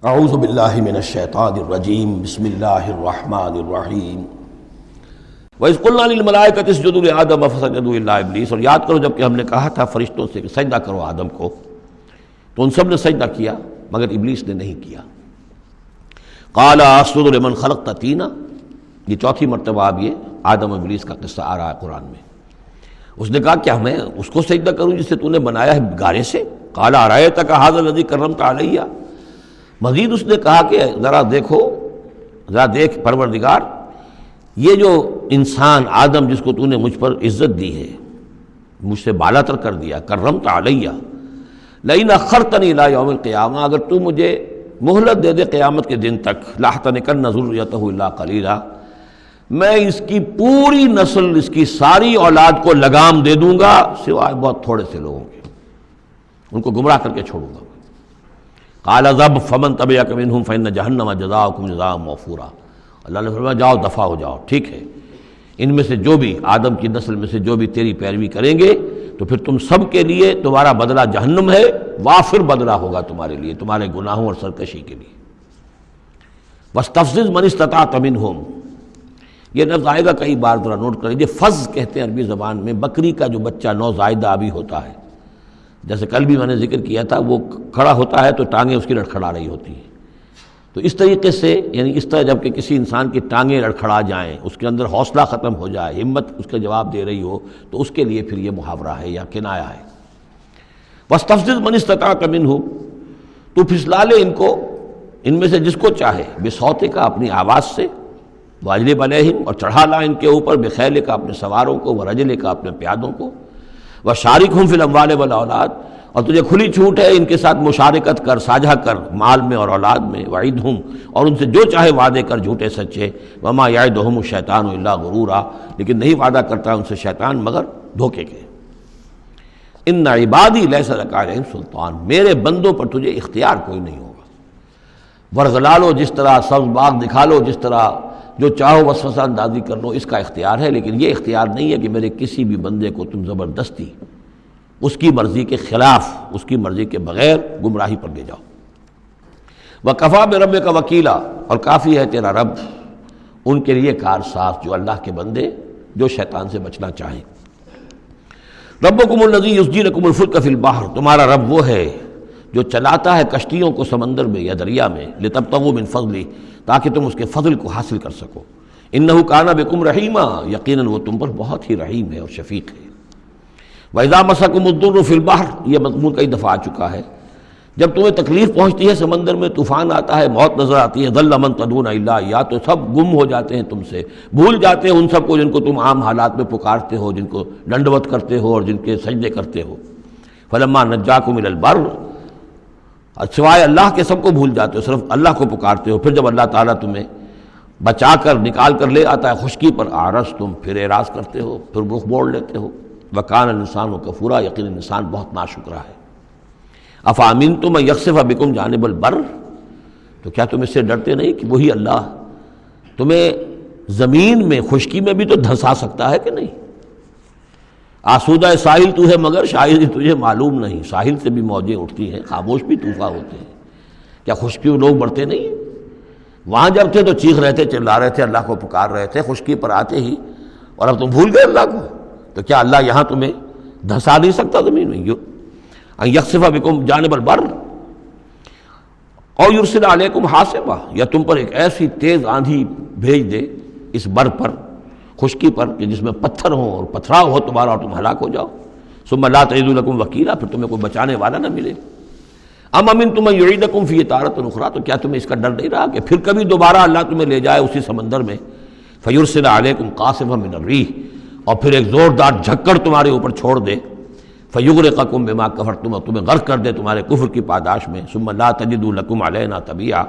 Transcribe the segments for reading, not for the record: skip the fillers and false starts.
اعوذ باللہ من الشیطان الرجیم بسم اللہ الرحمن الرحیم وَإِذْ قُلْنَا لِلْمَلَائِكَةِ اسْجُدُوا لِآدَمَ فَسَجَدُوا إِلَّا إِبْلِيسَ، اور یاد کرو جب کہ ہم نے کہا تھا فرشتوں سے کہ سجدہ کرو آدم کو، تو ان سب نے سجدہ کیا مگر ابلیس نے نہیں کیا۔ قَالَ أَسْجُدُ لِمَنْ خَلَقْتَ طِينًا، یہ چوتھی مرتبہ اب یہ آدم و ابلیس کا قصہ آ رہا ہے قرآن میں۔ اس نے کہا کیا میں اس کو سجدہ کروں جسے تو نے بنایا ہے گارے سے؟ قَالَ أَرَأَيْتَكَ هَذَا الَّذِي كَرَّمْتَ عَلَيَّ، مزید اس نے کہا کہ ذرا دیکھ پروردگار، یہ جو انسان آدم جس کو تو نے مجھ پر عزت دی ہے، مجھ سے بالا تر کر دیا، کرمت علیہ، لئن اخرتنی الی یوم القیامہ، اگر تو مجھے مہلت دے دے قیامت کے دن تک، لاحتنکن ذریتہ الا قلیلا، میں اس کی پوری نسل، اس کی ساری اولاد کو لگام دے دوں گا سوائے بہت تھوڑے سے لوگوں کے، ان کو گمراہ کر کے چھوڑوں گا۔ قال اذهب فمن تبعك منهم فإن جہنم جزاؤکم جزاء موفورا، اللہ نے فرمایا جاؤ دفع ہو جاؤ، ٹھیک ہے، ان میں سے جو بھی آدم کی نسل میں سے جو بھی تیری پیروی کریں گے تو پھر تم سب کے لیے تمہارا بدلہ جہنم ہے، وافر بدلہ ہوگا تمہارے لیے، تمہارے گناہوں اور سرکشی کے لیے۔ واستفزز من استطعت منهم، یہ لفظ آئے گا کئی بار، ذرا نوٹ کر لیجیے۔ فز کہتے ہیں عربی زبان میں بکری کا جو بچہ نوزائیدہ ابھی ہوتا ہے، جیسے کل بھی میں نے ذکر کیا تھا، وہ کھڑا ہوتا ہے تو ٹانگیں اس کی لڑکھڑا رہی ہوتی ہیں، تو اس طریقے سے، یعنی اس طرح جب کہ کسی انسان کی ٹانگیں لڑکھڑا جائیں، اس کے اندر حوصلہ ختم ہو جائے، ہمت اس کا جواب دے رہی ہو، تو اس کے لیے پھر یہ محاورہ ہے یا کنایا ہے۔ واستفزز من استطعت منهم، تو پھسلا لے ان کو، ان میں سے جس کو چاہے، بصوتک، اپنی آواز سے، واجلب علیہم، اور چڑھا لا ان کے اوپر، بخیلک، اپنے سواروں کو، ورجلک، اپنے پیادوں کو، وشارکہم فی الاموال والاولاد، اور تجھے کھلی چھوٹ ہے ان کے ساتھ مشارکت کر، ساجھا کر مال میں اور اولاد میں، وعدہم، اور ان سے جو چاہے وعدے کر جھوٹے سچے، وما یعدہم الشیطان الا غرورا، لیکن نہیں وعدہ کرتا ان سے شیطان مگر دھوکے کے۔ ان عبادی لیس لک علیہم سلطان، میرے بندوں پر تجھے اختیار کوئی نہیں ہوگا، ورغلا لو جس طرح، سبز باغ دکھا لو جس طرح، جو چاہو وسوسہ اندازی کر لو، اس کا اختیار ہے، لیکن یہ اختیار نہیں ہے کہ میرے کسی بھی بندے کو تم زبردستی اس کی مرضی کے خلاف، اس کی مرضی کے بغیر گمراہی پر لے جاؤ۔ وَكَفَىٰ بِرَبِّكَ وَكِيلًا، اور کافی ہے تیرا رب ان کے لیے کارساز، جو اللہ کے بندے جو شیطان سے بچنا چاہیں۔ رَبُّكُمُ الَّذِي يُزْجِي لَكُمُ الْفُلْكَ فِي الْبَحْرِ، تمہارا رب وہ ہے جو چلاتا ہے کشتیوں کو سمندر میں یا دریا میں، لِتَبْتَغُوا مِن فَضْلِهِ، تاکہ تم اس کے فضل کو حاصل کر سکو۔ إِنَّهُ كَانَ بِكُمْ رَحِيمًا، یقیناً وہ تم پر بہت ہی رحیم ہے اور شفیق ہے۔ وَإِذَا مَسَّكُمُ الضُّرُّ فِي الْبَحْرِ، یہ مضمون کئی دفعہ آ چکا ہے، جب تمہیں تکلیف پہنچتی ہے سمندر میں، طوفان آتا ہے، موت نظر آتی ہے، ضَلَّ مَن تَدْعُونَ إِلَّا إِيَّاهُ، تو سب گم ہو جاتے ہیں تم سے، بھول جاتے ہیں ان سب کو جن کو تم عام حالات میں پکارتے ہو، جن کو ڈنڈوت کرتے ہو اور جن کے سجدے کرتے ہو۔ فَلَمَّا نَجَّاكُمْ إِلَى الْبَرِّ، سوائے اللہ کے سب کو بھول جاتے ہو، صرف اللہ کو پکارتے ہو، پھر جب اللہ تعالیٰ تمہیں بچا کر نکال کر لے آتا ہے خشکی پر، اعرض، تم پھر اعراض کرتے ہو، پھر رخ موڑ لیتے ہو۔ وَكَانَ الْإِنسَانُ كَفُورًا، یقیناً انسان بہت ناشکرا ہے۔ أَفَأَمِنْتُمْ أَن يَخْسِفَ بِكُمْ جَانِبَ الْبَرِّ، تو کیا تم اس سے ڈرتے نہیں کہ وہی اللہ تمہیں زمین میں، خشکی میں بھی تو دھنسا سکتا ہے کہ نہیں؟ آسودہ ساحل تو ہے مگر شاید تجھے معلوم نہیں، ساحل سے بھی موجیں اٹھتی ہیں، خاموش بھی طوفان ہوتے ہیں، کیا خشکی میں لوگ مرتے نہیں ہیں؟ وہاں جب تھے تو چیخ رہے تھے، چلا رہے تھے، اللہ کو پکار رہے تھے، خشکی پر آتے ہی، اور اب تم بھول گئے اللہ کو، تو کیا اللہ یہاں تمہیں دھنسا نہیں سکتا زمین میں؟ ان یخسف بکم جانب البر اور یرسل علیکم حاصبا، یا تم پر ایک ایسی تیز آندھی بھیج دے اس بر پر، خشکی پر، کہ جس میں پتھر ہوں اور پتھراؤ ہو تمہارا اور تم ہلاک ہو جاؤ۔ ثم لا تجدوا لکم وکیلا، پھر تمہیں کوئی بچانے والا نہ ملے۔ ام امنتم ان یعیدکم فیہ تارۃ اخری، تو کیا تمہیں اس کا ڈر نہیں رہا کہ پھر کبھی دوبارہ اللہ تمہیں لے جائے اسی سمندر میں؟ فیرسل علیکم قاصفا من الریح، اور پھر ایک زوردار جھکڑ تمہارے اوپر چھوڑ دے، فیغرقکم بما کفرتم، اور تمہیں غرق کر دے تمہارے کفر کی پاداش میں۔ ثم لا تجدوا لکم علینا تبیعا،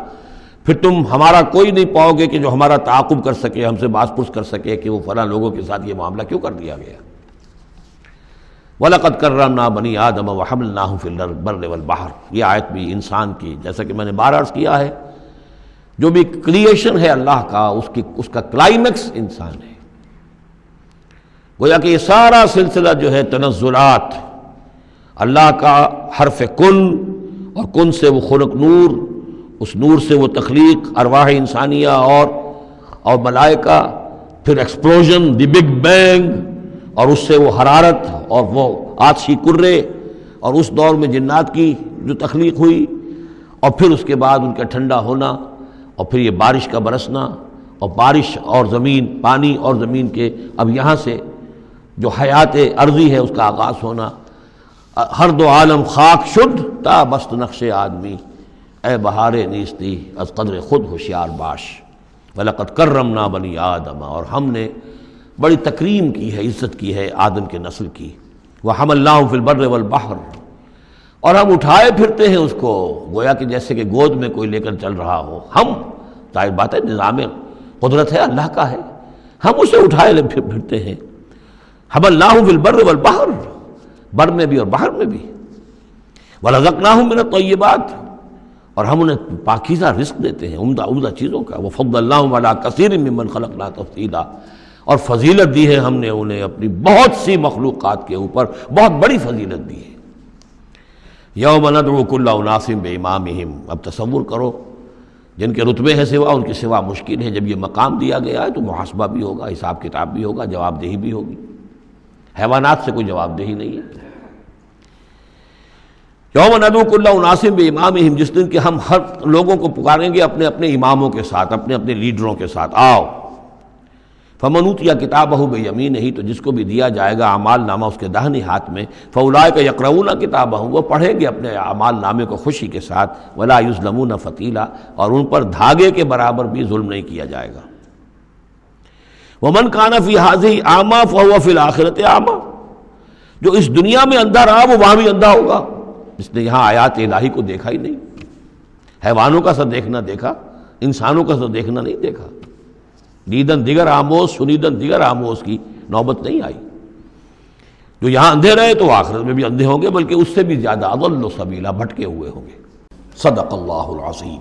پھر تم ہمارا کوئی نہیں پاؤ گے کہ جو ہمارا تعاقب کر سکے، ہم سے باز پرس کر سکے کہ وہ فلاں لوگوں کے ساتھ یہ معاملہ کیوں کر دیا گیا۔ وَلَقَدْ كَرَّمْنَا بَنِي آدَمَ وَحَمَلْنَاهُمْ فِي الْبَرِّ وَالْبَحْرِ، یہ آیت بھی انسان کی، جیسا کہ میں نے بار عرض کیا ہے، جو بھی کریشن ہے اللہ کا، اس کا کلائمیکس انسان ہے۔ گویا کہ یہ سارا سلسلہ جو ہے تنزلات، اللہ کا حرف کن، اور کن سے وہ خلق نور، اس نور سے وہ تخلیق ارواح انسانیہ اور ملائکہ، پھر ایکسپلوژن، دی بگ بینگ، اور اس سے وہ حرارت اور وہ آتشی کرے، اور اس دور میں جنات کی جو تخلیق ہوئی، اور پھر اس کے بعد ان کا ٹھنڈا ہونا، اور پھر یہ بارش کا برسنا، اور بارش اور زمین، پانی اور زمین کے اب یہاں سے جو حیات ارضی ہے اس کا آغاز ہونا۔ ہر دو عالم خاک شد تا بست نقش آدمی، اے بہار نیستی از قدر خود ہوشیار باش، وَلَقَدْ كَرَّمْنَا بَنِي آدَمَ، اور ہم نے بڑی تکریم کی ہے، عزت کی ہے آدم کے نسل کی۔ وَحَمَلْنَاهُ فِي الْبَرِّ وَالْبَحْرِ، اور ہم اٹھائے پھرتے ہیں اس کو گویا کہ جیسے کہ گود میں کوئی لے کر چل رہا ہو۔ ہم، ظاہر بات ہے نظام قدرت ہے اللہ کا ہے، ہم اسے اٹھائے پھرتے ہیں۔ حَمَلْنَاهُ فِي الْبَرِّ وَالْبَحْرِ، بر میں بھی اور بحر میں بھی۔ وَرَزَقْنَاهُم مِّنَ الطَّيِّبَاتِ، اور ہم انہیں پاکیزہ رزق دیتے ہیں، عمدہ چیزوں کا۔ وَفَضَّلْنَاهُمْ عَلَىٰ كَثِيرٍ مِّمَّنْ خَلَقْنَا تَفْضِيلًا، اور فضیلت دی ہے ہم نے انہیں اپنی بہت سی مخلوقات کے اوپر، بہت بڑی فضیلت دی ہے۔ یوم ندعو کل اناس بامامہم، اب تصور کرو جن کے رتبے ہیں سوا، ان کے سوا مشکل ہے۔ جب یہ مقام دیا گیا ہے تو محاسبہ بھی ہوگا، حساب کتاب بھی ہوگا، جواب دہی بھی ہوگی۔ حیوانات سے کوئی جواب دہی نہیں ہے۔ یوم ندعو کل اناس بامامہم، جس دن کہ ہم ہر لوگوں کو پکاریں گے اپنے اپنے اماموں کے ساتھ، اپنے اپنے لیڈروں کے ساتھ، آؤ۔ فمن اوتی کتابہ بیمینہ، تو جس کو بھی دیا جائے گا اعمال نامہ اس کے داہنے ہاتھ میں، فاولئک یقرؤون کتابہ، وہ پڑھیں گے اپنے اعمال نامے کو خوشی کے ساتھ، ولا یظلمون فتیلا، اور ان پر دھاگے کے برابر بھی ظلم نہیں کیا جائے گا۔ ومن کان فی ہذہ اعمی فہو فی الآخرۃ اعمی، جو اس دنیا میں اندھا رہا وہ وہاں بھی اندھا ہوگا، اس نے یہاں آیات الہی کو دیکھا ہی نہیں، حیوانوں کا سا دیکھنا دیکھا، انسانوں کا سا دیکھنا نہیں دیکھا۔ دیدن دیگر آموز، سنیدن دیگر آموز کی نوبت نہیں آئی۔ جو یہاں اندھے رہے تو آخرت میں بھی اندھے ہوں گے، بلکہ اس سے بھی زیادہ اضل سبیلا، بھٹکے ہوئے ہوں گے۔ صدق اللہ العظیم۔